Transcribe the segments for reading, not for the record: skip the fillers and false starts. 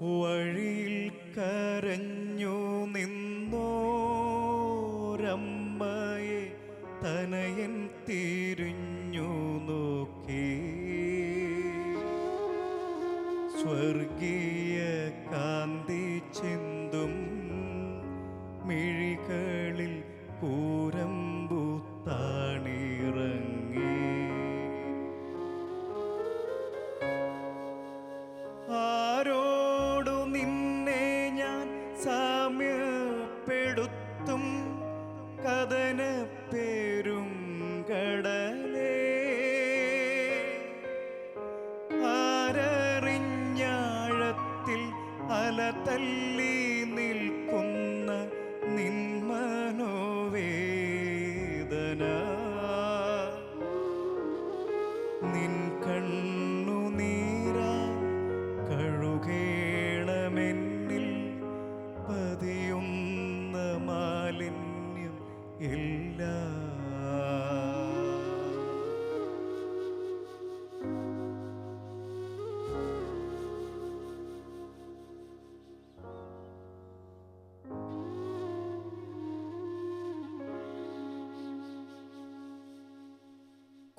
വഴിയിൽ കരഞ്ഞു നിന്നോരമ്മയെ തനയൻ തിരിഞ്ഞു നോക്കി. സ്വർഗീയ കാന്തി ചിന്തും മിഴികളിൽ കൂരമ്പു താണിറങ്ങി. ആരോടു നിന്നെ ഞാൻ സാമ്യപ്പെടുത്തും കഥന പേരും കടലേ. ആരറിഞ്ഞാഴത്തിൽ അല തല്ലി നിൽക്കുന്ന നിൻ മനോവേദന. നിൻ കണ്ണുനീരാ കഴുകേണമെന്നിൽ പതിയുന്ന മാലിന്യം എല്ലാം.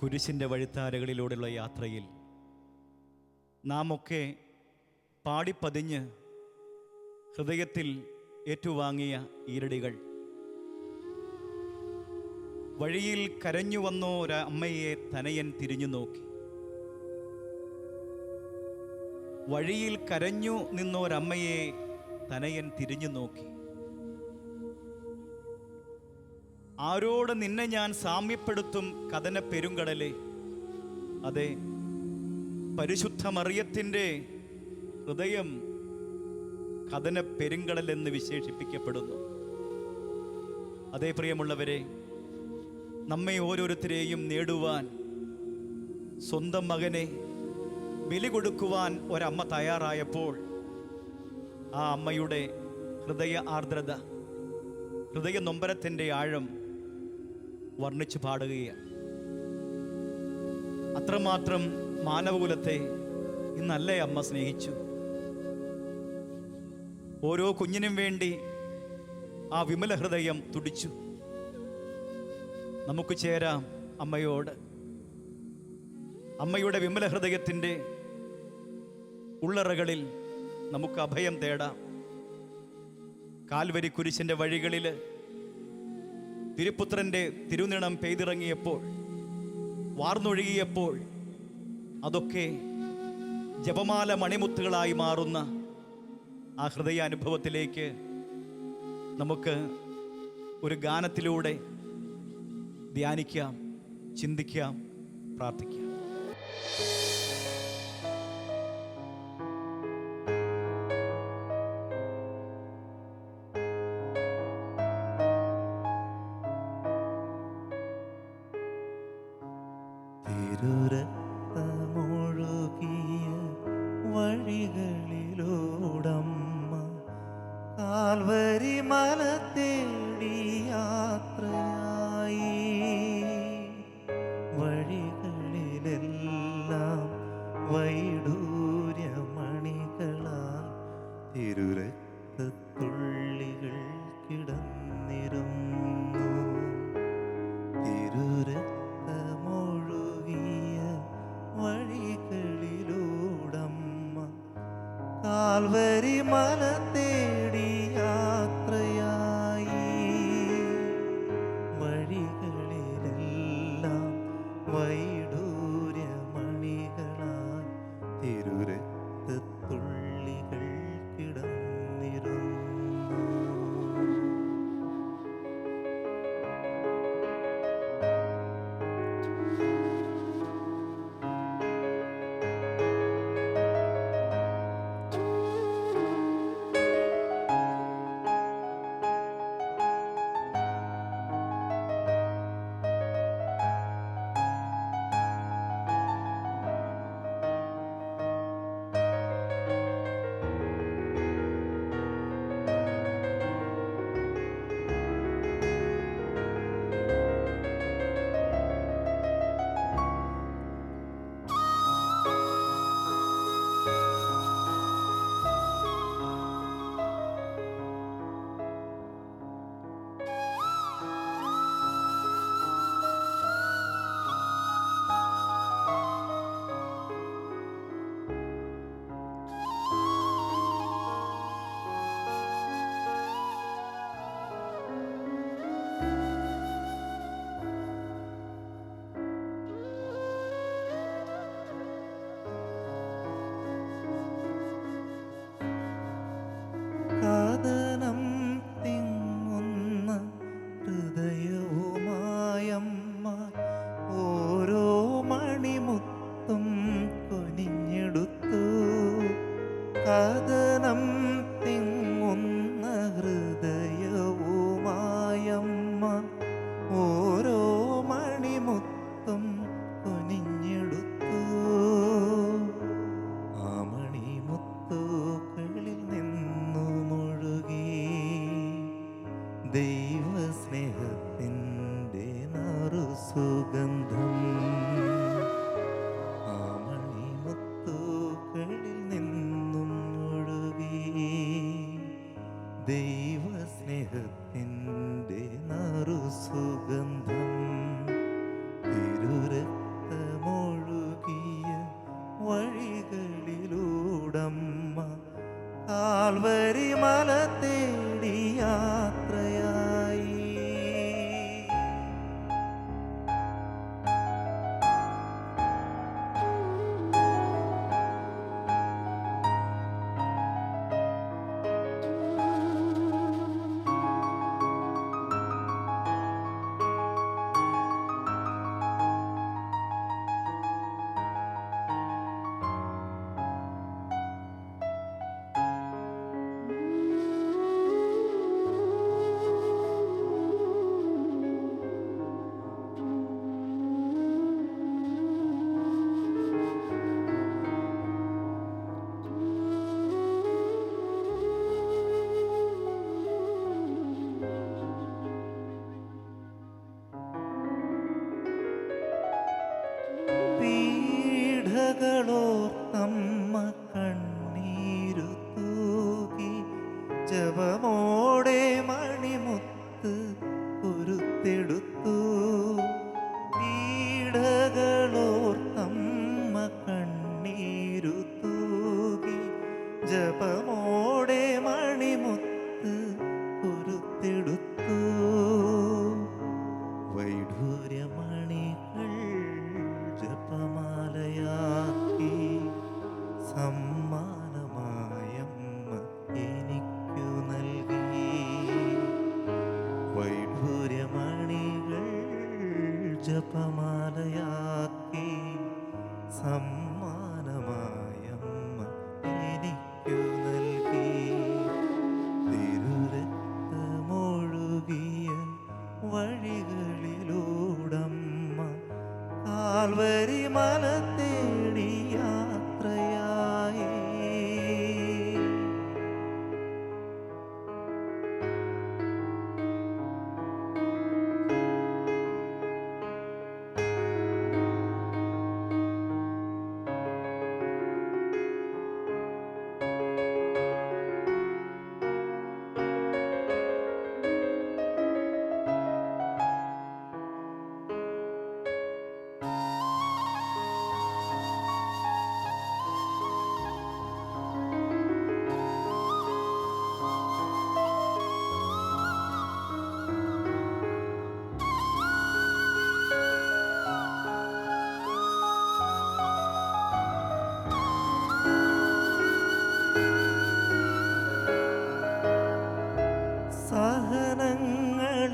കുരിശിൻ്റെ വഴിത്താരകളിലൂടെയുള്ള യാത്രയിൽ നാം ഒക്കെ പാടിപ്പതിഞ്ഞ് ഹൃദയത്തിൽ ഏറ്റുവാങ്ങിയ ഈരടികൾ. വഴിയിൽ കരഞ്ഞു വന്നോരമ്മയെ തനയൻ തിരിഞ്ഞു നോക്കി. വഴിയിൽ കരഞ്ഞു നിന്നോരമ്മയെ തനയൻ തിരിഞ്ഞു നോക്കി. ആരോട് നിന്നെ ഞാൻ സാമ്യപ്പെടുത്തും കഥന പെരുങ്കടലേ. അതെ, പരിശുദ്ധ മറിയത്തിൻ്റെ ഹൃദയം കഥന പെരുങ്കടൽ എന്ന് വിശേഷിപ്പിക്കപ്പെടുന്നു. അതേ പ്രിയമുള്ളവരെ, നമ്മെ ഓരോരുത്തരെയും നേടുവാൻ സ്വന്തം മകനെ ബലി കൊടുക്കുവാൻ ഒരമ്മ തയ്യാറായപ്പോൾ ആ അമ്മയുടെ ഹൃദയ ആർദ്രത, ഹൃദയ നൊമ്പരത്തിൻ്റെ ആഴം വർണ്ണിച്ചു പാടുകയാണ്. അത്രമാത്രം മാനവകുലത്തെ ഇന്നല്ലേ അമ്മ സ്നേഹിച്ചു. ഓരോ കുഞ്ഞിനും വേണ്ടി ആ വിമല ഹൃദയം തുടിച്ചു. നമുക്ക് ചേരാം അമ്മയോട്. അമ്മയുടെ വിമല ഹൃദയത്തിൻ്റെ ഉള്ളറകളിൽ നമുക്ക് അഭയം തേടാം. കാൽവരി കുരിശിൻ്റെ വഴികളിൽ തിരുപുത്രൻ്റെ തിരുനിണം പെയ്തിറങ്ങിയപ്പോൾ, വാർന്നൊഴുകിയപ്പോൾ, അതൊക്കെ ജപമാല മണിമുത്തുകളായി മാറുന്ന ആ ഹൃദയാനുഭവത്തിലേക്ക് നമുക്ക് ഒരു ഗാനത്തിലൂടെ ധ്യാനിക്കാം, ചിന്തിക്കാം, പ്രാർത്ഥിക്കാം. തിരുരക്തമൊഴുകിയ വഴികളിലൂടമ്മ കാൽവരി മല തേടി യാത്രയായി. വഴികളിലെല്ലാം വൈഡൂര്യമണികളാൽ തിരുരക്തത്തുള്ളികൾ കിടന്നിരുന്നു. തിരുരക്തമൊഴുകിയ വഴികളിലൂടമ്മ കാൽവരി മല തേടി യാത്രയായി. വഴികളിലെല്ലാം വൈഡൂര്യമണികളാൽ തിരുരക്തത്തുള്ളികൾ കിടന്നിരുന്നു. കഥനം തിങ്ങുന്ന ഹൃദയവുമായമ്മ ഓരോ മണിമുത്തും കുനിഞ്ഞെടുത്തു. ആ മണിമുത്തുകളിൽ നിന്നു മുഴുകി ദൈവസ്നേഹത്തിൻ്റെ നറുസുഗന്ധം. ആ മണിമുത്തുകളിൽ നിന്നും ഒഴുകി ദൈവസ്നേഹത്തിൻ്റെ നറുസുഗന്ധം. തിരുരക്തമൊഴുകിയ വഴികളിലൂടമ്മ കാൽവരി മല തേടി യാത്രയായി. പീഡകളോർത്തമ്മ കണ്ണീരു തൂകി ജപമോടെ മണിമുത്ത് കൊരുത്തെടുത്തു. പീഡകളോർത്തമ്മ കണ്ണീരു തൂകി ജപമോടെ മണിമുത്ത് കൊരുത്തെടുത്തു. വൈഡൂര്യമണികൾ ജപമാലയാക്കി സമ്മാനമായമ്മ എനിക്കു നൽകി. വൈഡൂര്യമണികൾ ജപമാലയാക്കി സമ്മാനമായമ്മ എനിക്കു നൽകി. തിരുരക്തമൊഴുകിയ വഴികളിലൂടമ്മ കാൽവരി മല തേടി യാത്രയായി.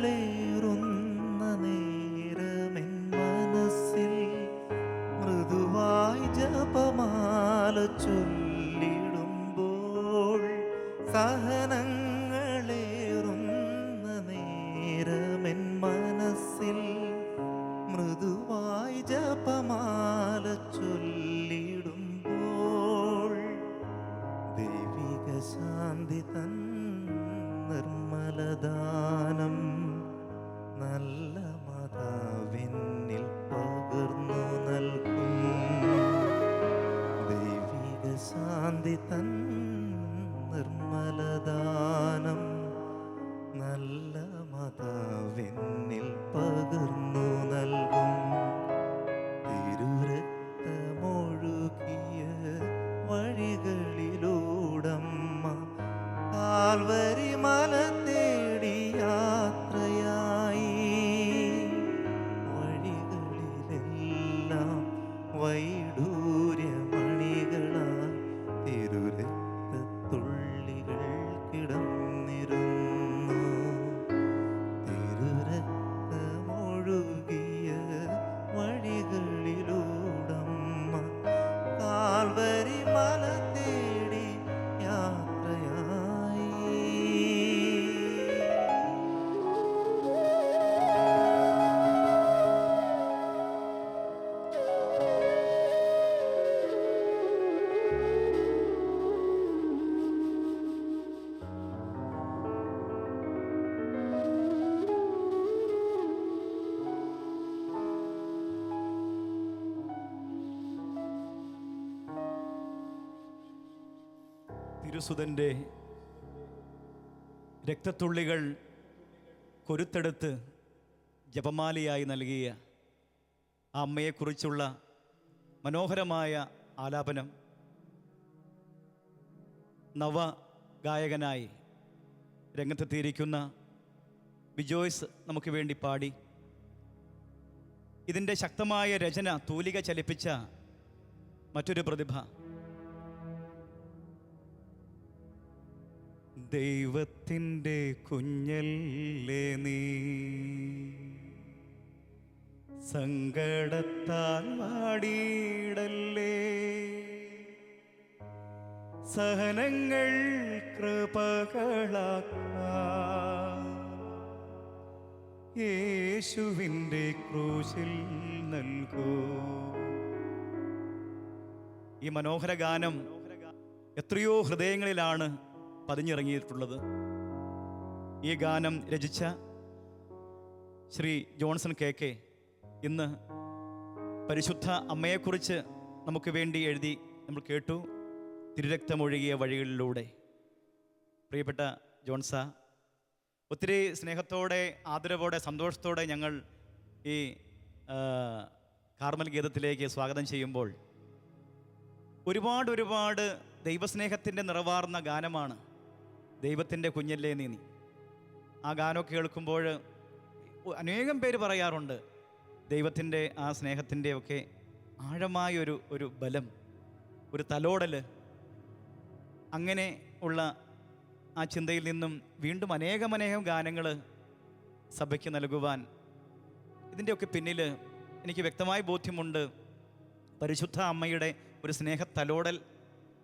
സഹനങ്ങളേറുന്ന നേരമെൻ മനസ്സിൽ മൃദുവായി ജപമാല ചൊല്ലിടുമ്പോൾ. സഹനങ്ങളേറുന്ന നേരമെൻ മനസ്സിൽ മൃദുവായി ജപമാല ചൊല്ലിടുമ്പോൾ. ദൈവിക ശാന്തി തൻ നിർമ്മലദാനം നല്ല മാതാവിന്നിൽ പകർന്നു നൽകും. ദൈവിക ശാന്തി തൻ നിർമ്മലദാനം നല്ല മാതാവിന്നിൽ പകർന്നു നൽകും. തിരുരക്തമൊഴുകിയ വഴികളിലൂടമ്മ കാൽവരി മല തേടി യാത്രയായി. വഴികളിലെല്ലാം വൈഡൂര്യമണികളാൽ തിരുരക്തത്തുള്ളികൾ കിടന്നിരുന്നു. തിരുരക്തമൊഴുകിയ വഴികളിലൂടമ്മ കാൽവരി മല തേടി തിരുസുതൻ്റെ രക്തത്തുള്ളികൾ കൊരുത്തെടുത്ത് ജപമാലയായി നൽകിയ ആ അമ്മയെക്കുറിച്ചുള്ള മനോഹരമായ ആലാപനം നവഗായകനായി രംഗത്തെത്തിയിരിക്കുന്ന ബിജോയ്സ് നമുക്ക് വേണ്ടി പാടി. ഇതിൻ്റെ ശക്തമായ രചന തൂലിക ചലിപ്പിച്ച മറ്റൊരു പ്രതിഭ ദൈവത്തിൻ്റെ കുഞ്ഞല്ലേ നീ, സങ്കടത്താൽ വാടിയിടല്ലേ, സഹനങ്ങൾ കൃപകളാക്കാം യേശുവിൻ്റെ ക്രൂശിൽ നൽകൂ. ഈ മനോഹര ഗാനം എത്രയോ ഹൃദയങ്ങളിലാണ് പതിഞ്ഞിറങ്ങിയിട്ടുള്ളത്. ഈ ഗാനം രചിച്ച ശ്രീ ജോൺസൺ KK ഇന്ന് പരിശുദ്ധ അമ്മയെക്കുറിച്ച് നമുക്ക് വേണ്ടി എഴുതി നമ്മൾ കേട്ടു. തിരുരക്തമൊഴുകിയ വഴികളിലൂടെ. പ്രിയപ്പെട്ട ജോൺസ, ഒത്തിരി സ്നേഹത്തോടെ, ആദരവോടെ, സന്തോഷത്തോടെ ഞങ്ങൾ ഈ കാർമൽ ഗീതത്തിലേക്ക് സ്വാഗതം ചെയ്യുമ്പോൾ ഒരുപാട് ദൈവസ്നേഹത്തിൻ്റെ നിറവാർന്ന ഗാനമാണ് ദൈവത്തിൻ്റെ കുഞ്ഞല്ലേ നീ. ആ ഗാനമൊക്കെ കേൾക്കുമ്പോൾ അനേകം പേര് പറയാറുണ്ട് ദൈവത്തിൻ്റെ ആ സ്നേഹത്തിൻ്റെ ഒക്കെ ആഴമായൊരു ബലം, ഒരു തലോടൽ. അങ്ങനെ ഉള്ള ആ ചിന്തയിൽ നിന്നും വീണ്ടും അനേകം ഗാനങ്ങൾ സഭയ്ക്ക് നൽകുവാൻ ഇതിൻ്റെയൊക്കെ പിന്നിൽ എനിക്ക് വ്യക്തമായ ബോധ്യമുണ്ട്. പരിശുദ്ധ അമ്മയുടെ ഒരു സ്നേഹ തലോടൽ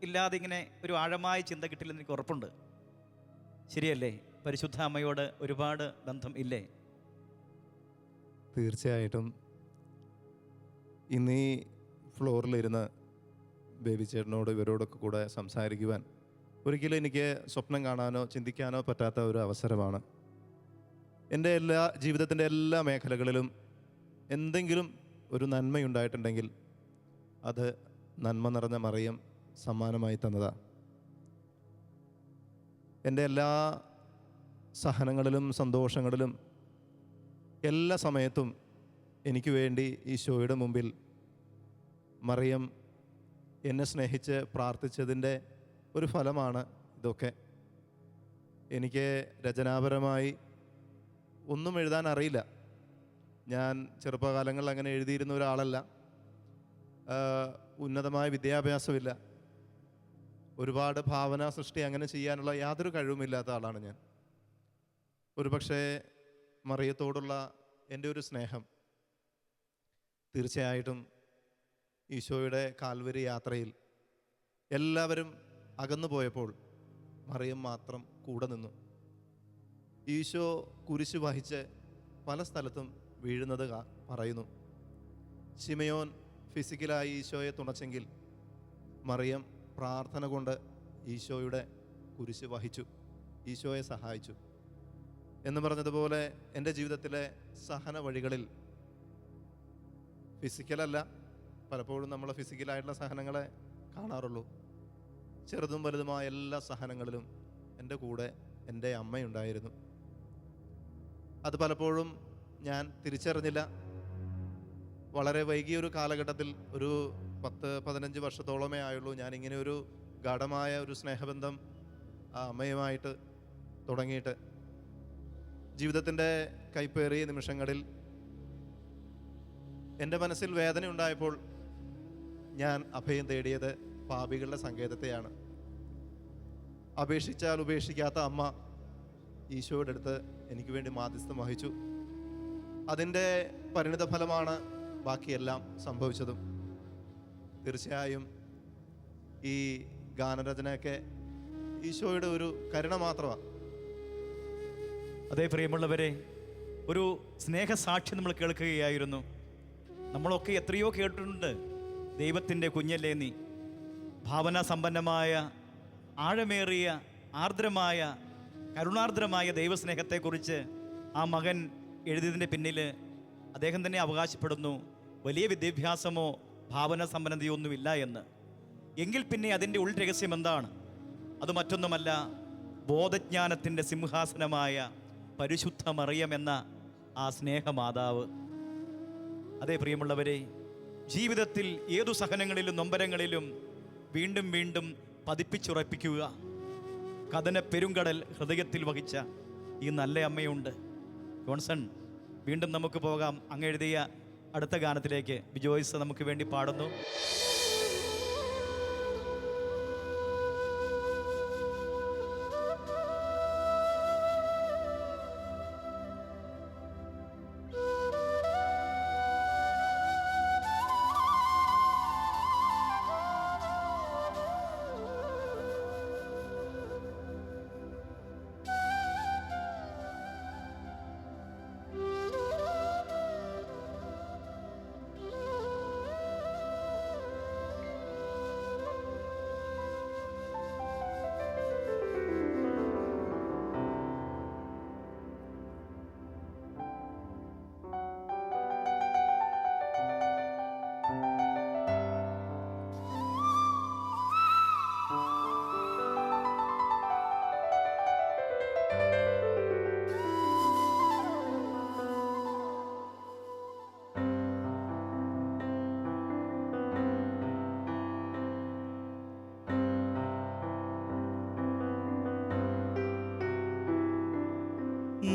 ഇല്ലാതെ ഇങ്ങനെ ഒരു ആഴമായ ചിന്ത കിട്ടില്ലെന്ന് എനിക്ക് ഉറപ്പുണ്ട്. ശരിയല്ലേ? പരിശുദ്ധ അമ്മയോട് ഒരുപാട് ബന്ധം ഇല്ലേ? തീർച്ചയായിട്ടും. ഇന്നീ ഫ്ലോറിലിരുന്ന് ബേബി ചേട്ടനോട് ഇവരോടൊക്കെ കൂടെ സംസാരിക്കുവാൻ ഒരിക്കലും എനിക്ക് സ്വപ്നം കാണാനോ ചിന്തിക്കാനോ പറ്റാത്ത ഒരു അവസരമാണ്. എൻ്റെ ജീവിതത്തിൻ്റെ എല്ലാ മേഖലകളിലും എന്തെങ്കിലും ഒരു നന്മയുണ്ടായിട്ടുണ്ടെങ്കിൽ അത് നന്മ നിറഞ്ഞ മറിയം സമ്മാനമായി തന്നതാണ്. എൻ്റെ എല്ലാ സഹനങ്ങളിലും സന്തോഷങ്ങളിലും എല്ലാ സമയത്തും എനിക്ക് വേണ്ടി ഈശോയുടെ മുമ്പിൽ മറിയം എന്നെ സ്നേഹിച്ച് പ്രാർത്ഥിച്ചതിൻ്റെ ഒരു ഫലമാണ് ഇതൊക്കെ. എനിക്ക് രചനാപരമായി ഒന്നും എഴുതാൻ അറിയില്ല. ഞാൻ ചെറുപ്പകാലങ്ങളിൽ അങ്ങനെ എഴുതിയിരുന്ന ഒരാളല്ല. ഉന്നതമായ വിദ്യാഭ്യാസമില്ല. ഒരുപാട് ഭാവനാ സൃഷ്ടി അങ്ങനെ ചെയ്യാനുള്ള യാതൊരു കഴിവുമില്ലാത്ത ആളാണ് ഞാൻ. ഒരു പക്ഷേ മറിയത്തോടുള്ള എൻ്റെ ഒരു സ്നേഹം തീർച്ചയായിട്ടും ഈശോയുടെ കാൽവരി യാത്രയിൽ എല്ലാവരും അകന്നു പോയപ്പോൾ മറിയം മാത്രം കൂടെ നിന്നു. ഈശോ കുരിശ് വഹിച്ച് പല സ്ഥലത്തും വീഴുന്നത് പറയുന്നു. ശിമയോൻ ഫിസിക്കലായി ഈശോയെ തുണച്ചെങ്കിൽ മറിയം പ്രാർത്ഥന കൊണ്ട് ഈശോയുടെ കുരിശ് വഹിച്ചു, ഈശോയെ സഹായിച്ചു എന്ന് പറഞ്ഞതുപോലെ എൻ്റെ ജീവിതത്തിലെ സഹന വഴികളിൽ ഫിസിക്കലല്ല, പലപ്പോഴും നമ്മൾ ഫിസിക്കലായിട്ടുള്ള സഹനങ്ങളെ കാണാറുള്ളൂ. ചെറുതും വലുതുമായ എല്ലാ സഹനങ്ങളിലും എൻ്റെ കൂടെ എൻ്റെ അമ്മയുണ്ടായിരുന്നു. അത് പലപ്പോഴും ഞാൻ തിരിച്ചറിഞ്ഞില്ല. വളരെ വൈകിയൊരു കാലഘട്ടത്തിൽ, ഒരു 10-15 വർഷത്തോളമേ ആയുള്ളൂ ഞാനിങ്ങനെ ഒരു ഗാഢമായ ഒരു സ്നേഹബന്ധം ആ അമ്മയുമായിട്ട് തുടങ്ങിയിട്ട്. ജീവിതത്തിൻ്റെ കൈപ്പേറിയ നിമിഷങ്ങളിൽ എൻ്റെ മനസ്സിൽ വേദന ഉണ്ടായപ്പോൾ ഞാൻ അഭയം തേടിയത് പാപികളുടെ സങ്കേതത്തെയാണ്. അപേക്ഷിച്ചാൽ ഉപേക്ഷിക്കാത്ത അമ്മ ഈശോയുടെ അടുത്ത് എനിക്ക് വേണ്ടി മാധ്യസ്ഥം വഹിച്ചു. അതിൻ്റെ പരിണിത ഫലമാണ് ബാക്കിയെല്ലാം സംഭവിച്ചതും. തീർച്ചയായും ഈ ഗാനരചനയൊക്കെ ഈശോയുടെ ഒരു കരുണ മാത്രമാണ്. അതേ പ്രിയമുള്ളവരെ, ഒരു സ്നേഹസാക്ഷ്യം നമ്മൾ കേൾക്കുകയായിരുന്നു. നമ്മളൊക്കെ എത്രയോ കേട്ടിട്ടുണ്ട് ദൈവത്തിൻ്റെ കുഞ്ഞല്ലേ നീ. ഭാവനാ സമ്പന്നമായ, ആഴമേറിയ, ആർദ്രമായ, കരുണാർദ്രമായ ദൈവസ്നേഹത്തെക്കുറിച്ച് ആ മകൻ എഴുതിയതിൻ്റെ പിന്നിൽ അദ്ദേഹം തന്നെ അവകാശപ്പെടുന്നു വലിയ വിദ്യാഭ്യാസമോ ഭാവന സമ്പന്നതയോ ഒന്നുമില്ല എന്ന്. എങ്കിൽ പിന്നെ അതിൻ്റെ ഉൾരഹസ്യം എന്താണ്? അത് മറ്റൊന്നുമല്ല, ബോധജ്ഞാനത്തിൻ്റെ സിംഹാസനമായ പരിശുദ്ധ മറിയം എന്ന ആ സ്നേഹമാതാവ്. അതേ പ്രിയമുള്ളവരെ, ജീവിതത്തിൽ ഏതു സഹനങ്ങളിലും നൊമ്പരങ്ങളിലും വീണ്ടും വീണ്ടും പതിപ്പിച്ചുറപ്പിക്കുക കഥന പെരുങ്കടൽ ഹൃദയത്തിൽ വഹിച്ച ഈ നല്ല അമ്മയുണ്ട്. ജോൺസൺ, വീണ്ടും നമുക്ക് പോകാം. അങ്ങ് എഴുതിയ അടുത്ത ഗാനത്തിലേക്ക് ബിജോയ്സ് നമുക്ക് വേണ്ടി പാടുന്നു.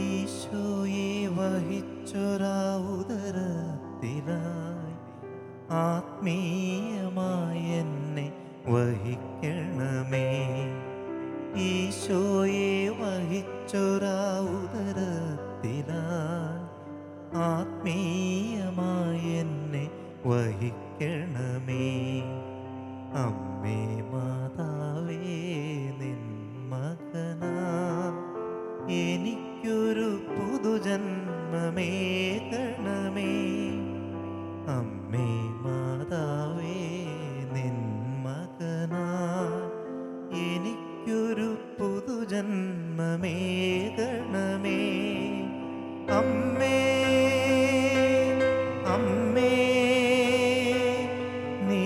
ഈശോയെ വഹിച്ചൊരാ ഉദരത്തിനായി ആത്മീയമായി എന്നെ വഹിക്കണമേ. ഈശോയെ വഹിച്ചൊരാ ഉദരത്തിനായി ആത്മീയമായി എന്നെ വഹിക്കണമേ. അമ്മേ മാതാവേ, നിൻ മകനാ എനിക്കൊരു പുതുജന്മമേകണമേ. അമ്മേ മാതാവേ, നിൻ മകനാ എനിക്കൊരു പുതുജന്മമേകണമേ. അമ്മേ അമ്മേ, നീ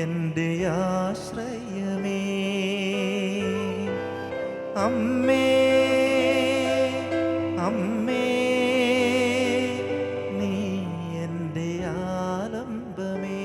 എൻ്റെ ആശ്രയമേ. അമ്മേ അമ്മേ, നീ എൻ്റെ ആലംബമേ.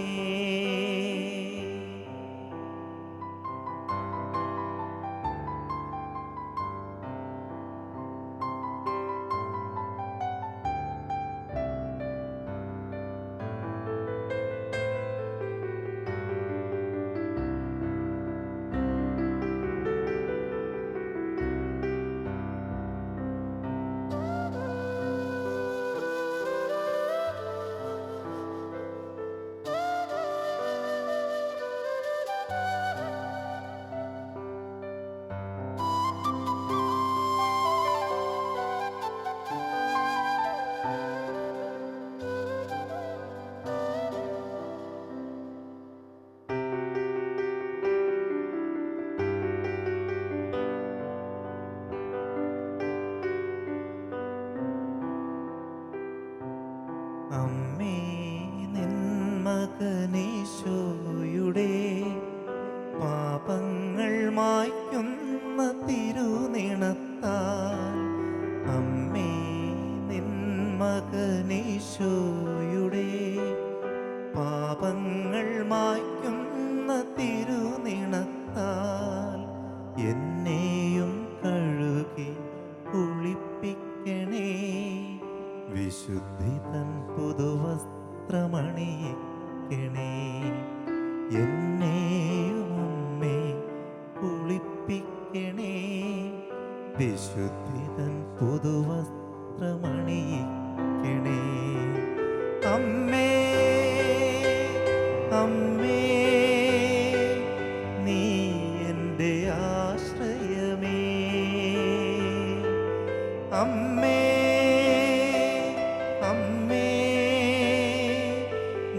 അമ്മേ, നിൻ മകനീശോയുടെ പാപങ്ങൾ മായ്ക്കുന്ന തിരുനിണത്താൽ, അമ്മേ, നിൻ മകനീശോയുടെ പാപങ്ങൾ മായ്ക്കുന്ന തിരുനിണത്താൽ എന്നെയും കഴുകി കുളിപ്പിക്കണേ. വിശുദ്ധി തൻ പുതുവസ്ത്രമണിയിക്കണേ. എന്നെയും അമ്മേ കുളിപ്പിക്കണേ. വിശുദ്ധി തൻ പുതുവസ്ത്രമണിയിക്കണേ. അമ്മേ അമ്മേ, നീ എൻ്റെ ആശ്രയമേ. അമ്മേ അമ്മേ,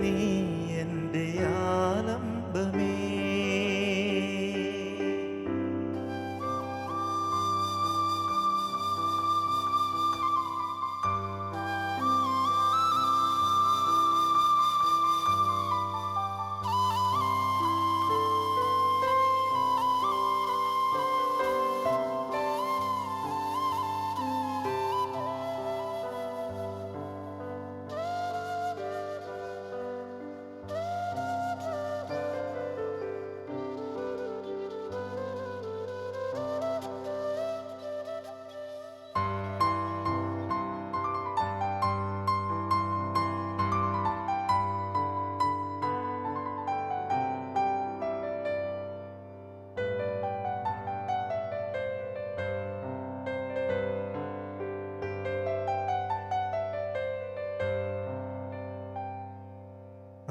നീ എൻ്റെ ആലംബമേ.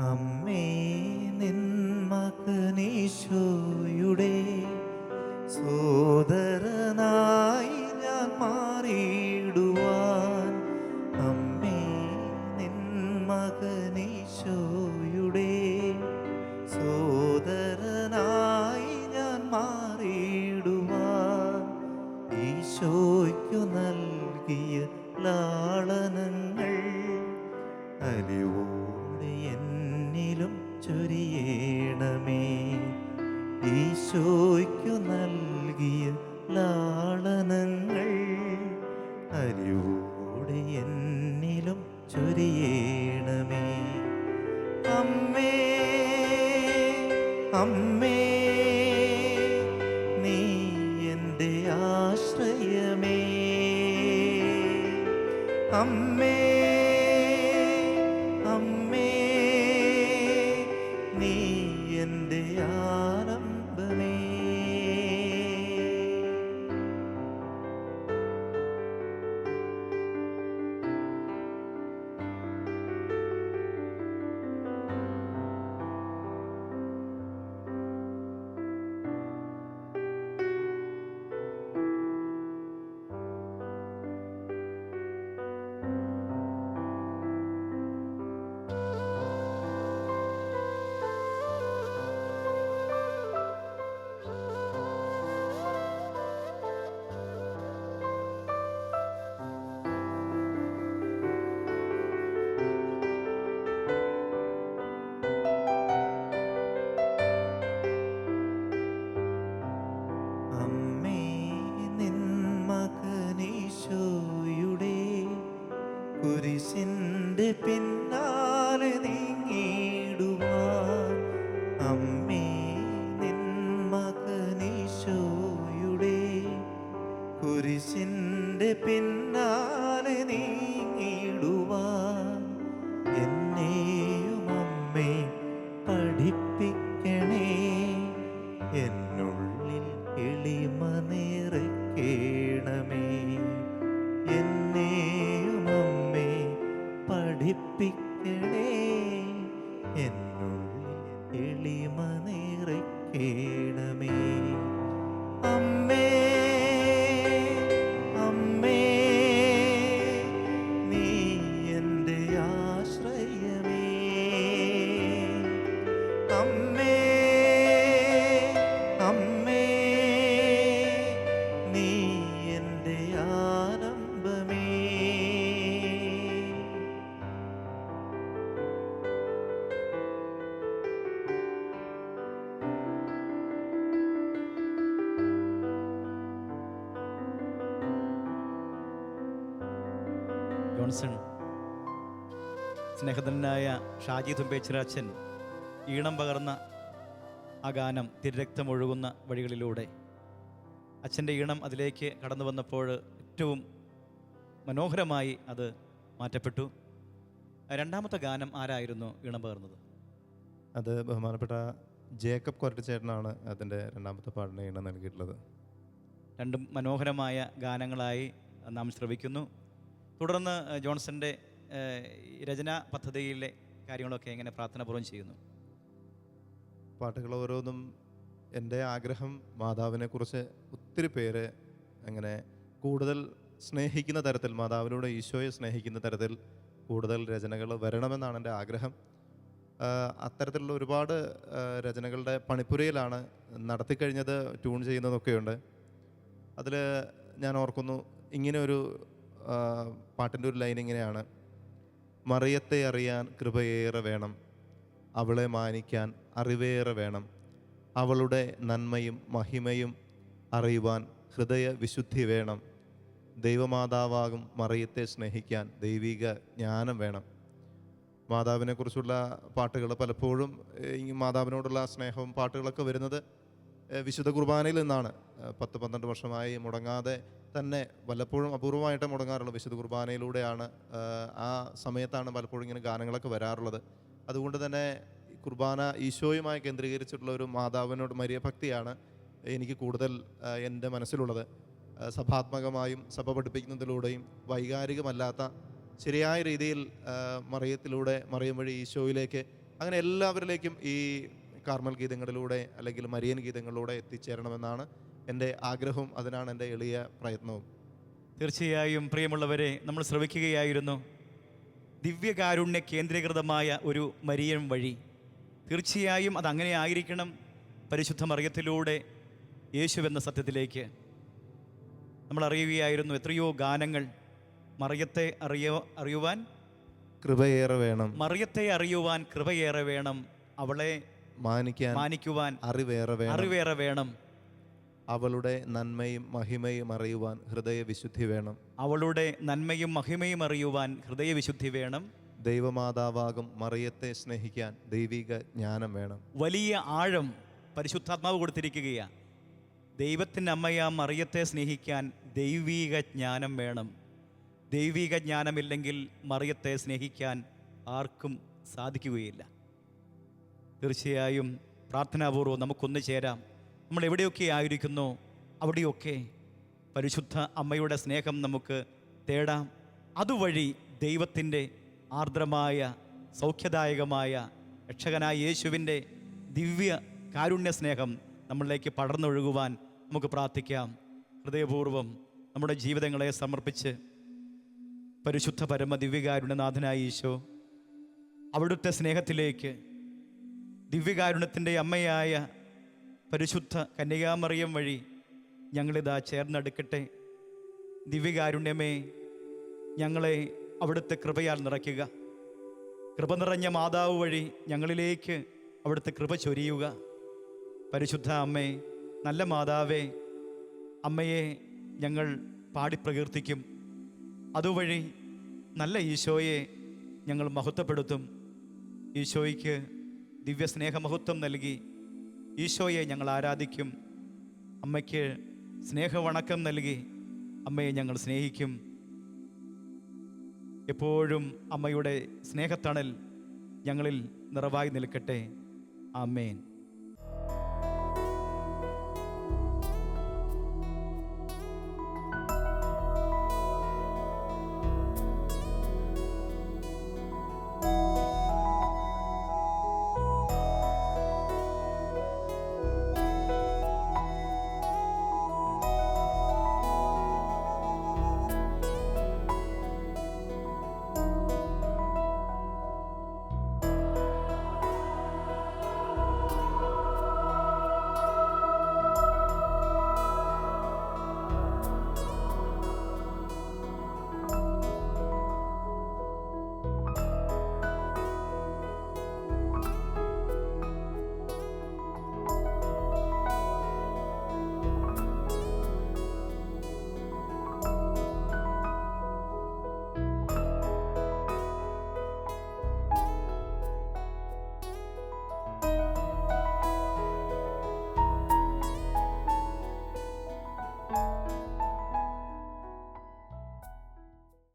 അമ്മേ നിൻ മകനീശോയുടെ സോദരനായി ഞാൻ മാറിയിടുവാൻ, അമ്മേ നിൻ മകനീശോയുടെ സോദരനായി ഞാൻ മാറിയിടുവാൻ, ഈശോയ്ക്കു നൽകിയ ലാളനങ്ങൾ അലിവോടെ എന്നിലും ചൊരിയണമേ. ഈശോയ്ക്കു നൽകിയ ലാളനങ്ങൾ അലിവോടെ എന്നിലും ചൊരിയണമേ. അമ്മേ അമ്മേ നീ എൻ്റെ ആശ്രയമേ, അമ്മേ അമ്മേ നീ എൻ്റെ ആലംബമേ. അമ്മേ നിൻ മകനീശോയുടെ കുരിശിൻ്റെ പിന്നാലെ നീങ്ങിടുവാൻ, അമ്മേ നിൻ മകനീശോയുടെ കുരിശിൻ്റെ പിന്നാലെ നീങ്ങിടുവാൻ, എന്നെയും അമ്മേ പഠിപ്പിക്കണേ. എന്നുള്ളിൽ എളിമ നിറയ്ക്കണമേ. എന്നെയും അമ്മേ പഠിപ്പിക്കണേ. എന്നുള്ളിൽ എളിമ നിറയ്ക്കണമേ. അമ്മേ അമ്മേ നീ എൻ്റെ ആശ്രയമേ, അമ്മേ അമ്മേ നീ എൻ്റെ ആലംബമേ. ജോൺസൺ, സ്നേഹധനായ ഷാജി തുമ്പേച്ചിറച്ചൻ ഈണം പകർന്ന ആ ഗാനം തിരുരക്തമൊഴുകുന്ന വഴികളിലൂടെ അച്ഛൻ്റെ ഈണം അതിലേക്ക് കടന്നു വന്നപ്പോൾ ഏറ്റവും മനോഹരമായി അത് മാറ്റപ്പെട്ടു. രണ്ടാമത്തെ ഗാനം ആരായിരുന്നു ഈണം പകർന്നത്? അത് ബഹുമാനപ്പെട്ട ജേക്കബ് കൊരട്ടിച്ചേട്ടനാണ് അതിൻ്റെ രണ്ടാമത്തെ പാടിന് ഈണം നൽകിയിട്ടുള്ളത്. രണ്ടും മനോഹരമായ ഗാനങ്ങളായി നാം ശ്രവിക്കുന്നു. തുടർന്ന് ജോൺസന്റെ രചനാ പദ്ധതിയിലെ കാര്യങ്ങളൊക്കെ എങ്ങനെ പ്രാർത്ഥനാപൂർവ്വം ചെയ്യുന്നു? പാട്ടുകൾ ഓരോന്നും എൻ്റെ ആഗ്രഹം മാതാവിനെക്കുറിച്ച് ഒത്തിരി പേര് അങ്ങനെ കൂടുതൽ സ്നേഹിക്കുന്ന തരത്തിൽ, മാതാവിലൂടെ ഈശോയെ സ്നേഹിക്കുന്ന തരത്തിൽ കൂടുതൽ രചനകൾ വരണമെന്നാണ് എൻ്റെ ആഗ്രഹം. അത്തരത്തിലുള്ള ഒരുപാട് രചനകളുടെ പണിപ്പുരയിലാണ്. നടത്തിക്കഴിഞ്ഞത് ട്യൂൺ ചെയ്യുന്നതൊക്കെയുണ്ട്. അതിൽ ഞാൻ ഓർക്കുന്നു, ഇങ്ങനെ ഒരു പാട്ടിൻ്റെ ഒരു ലൈൻ ഇങ്ങനെയാണ്: മറിയത്തെ അറിയാൻ കൃപയേറെ വേണം, അവളെ മാനിക്കാൻ അറിവേറെ വേണം, അവളുടെ നന്മയും മഹിമയും അറിയുവാൻ ഹൃദയ വിശുദ്ധി വേണം, ദൈവമാതാവാകും മറിയത്തെ സ്നേഹിക്കാൻ ദൈവിക ജ്ഞാനം വേണം. മാതാവിനെക്കുറിച്ചുള്ള പാട്ടുകൾ പലപ്പോഴും ഈ മാതാവിനോടുള്ള സ്നേഹവും പാട്ടുകളൊക്കെ വരുന്നത് വിശുദ്ധ കുർബാനയിൽ നിന്നാണ്. 10-12 വർഷമായി മുടങ്ങാതെ തന്നെ, വല്ലപ്പോഴും അപൂർവമായിട്ട് മുടങ്ങാറുള്ളൂ. വിശുദ്ധ കുർബാനയിലൂടെയാണ്, ആ സമയത്താണ് പലപ്പോഴും ഇങ്ങനെ ഗാനങ്ങളൊക്കെ വരാറുള്ളത്. അതുകൊണ്ട് തന്നെ കുർബാന ഈശോയുമായി കേന്ദ്രീകരിച്ചിട്ടുള്ള ഒരു മാതാവിനോട് മരിയഭക്തിയാണ് എനിക്ക് കൂടുതൽ എൻ്റെ മനസ്സിലുള്ളത്. സഭാത്മകമായും സഭ പഠിപ്പിക്കുന്നതിലൂടെയും വൈകാരികമല്ലാത്ത ശരിയായ രീതിയിൽ മറിയത്തിലൂടെ, മറിയം വഴി ഈശോയിലേക്ക് അങ്ങനെ എല്ലാവരിലേക്കും ഈ കാർമൽ ഗീതങ്ങളിലൂടെ അല്ലെങ്കിൽ മരിയൻ ഗീതങ്ങളിലൂടെ എത്തിച്ചേരണമെന്നാണ് എൻ്റെ ആഗ്രഹവും, അതിനാണ് എൻ്റെ എളിയ പ്രയത്നവും. തീർച്ചയായും പ്രിയമുള്ളവരെ, നമ്മൾ ശ്രവിക്കുകയായിരുന്നു ദിവ്യകാരുണ്യ കേന്ദ്രീകൃതമായ ഒരു മരിയൻ വഴി. തീർച്ചയായും അതങ്ങനെ ആയിരിക്കണം. പരിശുദ്ധ മറിയത്തിലൂടെ യേശുവെന്ന സത്യത്തിലേക്ക് നമ്മൾ അറിയുകയായിരുന്നു. എത്രയോ ഗാനങ്ങൾ മറിയത്തെ അറിയുവാൻ കൃപയേറെ വേണം, മറിയത്തെ അറിയുവാൻ കൃപയേറെ വേണം, അവളെ മാനിക്കുവാൻ അറിവേറെ വേണം, അവളുടെ നന്മയും മഹിമയും അറിയുവാൻ ഹൃദയവിശുദ്ധി വേണം, അവളുടെ നന്മയും മഹിമയും അറിയുവാൻ ഹൃദയവിശുദ്ധി വേണം, ദൈവമാതാവാകും മറിയത്തെ സ്നേഹിക്കാൻ ദൈവിക ജ്ഞാനം വേണം. വലിയ ആഴം പരിശുദ്ധാത്മാവ് കൊടുത്തിരിക്കുകയാണ്. ദൈവത്തിൻ്റെ അമ്മയാം മറിയത്തെ സ്നേഹിക്കാൻ ദൈവീക ജ്ഞാനം വേണം. ദൈവിക ജ്ഞാനമില്ലെങ്കിൽ മറിയത്തെ സ്നേഹിക്കാൻ ആർക്കും സാധിക്കുകയില്ല. തീർച്ചയായും പ്രാർത്ഥനാപൂർവ്വം നമുക്കൊന്നു ചേരാം. നമ്മൾ എവിടെയൊക്കെ ആയിരിക്കുന്നോ അവിടെയൊക്കെ പരിശുദ്ധ അമ്മയുടെ സ്നേഹം നമുക്ക് തേടാം. അതുവഴി ദൈവത്തിൻ്റെ ആർദ്രമായ സൗഖ്യദായകമായ രക്ഷകനായ യേശുവിൻ്റെ ദിവ്യ കാരുണ്യ സ്നേഹം നമ്മളിലേക്ക് പടർന്നൊഴുകുവാൻ നമുക്ക് പ്രാർത്ഥിക്കാം. ഹൃദയപൂർവ്വം നമ്മുടെ ജീവിതങ്ങളെ സമർപ്പിച്ച് പരിശുദ്ധ പരമ ദിവ്യകാരുണ്യനാഥനായ ഈശോ, അവിടുത്തെ സ്നേഹത്തിലേക്ക് ദിവ്യകാരുണ്യത്തിൻ്റെ അമ്മയായ പരിശുദ്ധ കന്യകാമറിയം വഴി ഞങ്ങളിതാ ചേർന്നെടുക്കട്ടെ. ദിവ്യകാരുണ്യമേ, ഞങ്ങളെ അവിടുത്തെ കൃപയാൽ നിറയ്ക്കുക. കൃപ നിറഞ്ഞ മാതാവ് വഴി ഞങ്ങളിലേക്ക് അവിടുത്തെ കൃപ ചൊരിയുക. പരിശുദ്ധ അമ്മേ, നല്ല മാതാവേ, അമ്മയെ ഞങ്ങൾ പാടി പ്രകീർത്തിക്കും. അതുവഴി നല്ല ഈശോയെ ഞങ്ങൾ മഹത്വപ്പെടുത്തും. ഈശോയ്ക്ക് ദിവ്യസ്നേഹമഹത്വം നൽകി ഈശോയെ ഞങ്ങൾ ആരാധിക്കും. അമ്മയ്ക്ക് സ്നേഹവണക്കം നൽകി അമ്മയെ ഞങ്ങൾ സ്നേഹിക്കും. എപ്പോഴും അമ്മയുടെ സ്നേഹത്തണൽ ഞങ്ങളിൽ നിറവായി നിൽക്കട്ടെ. ആമേൻ.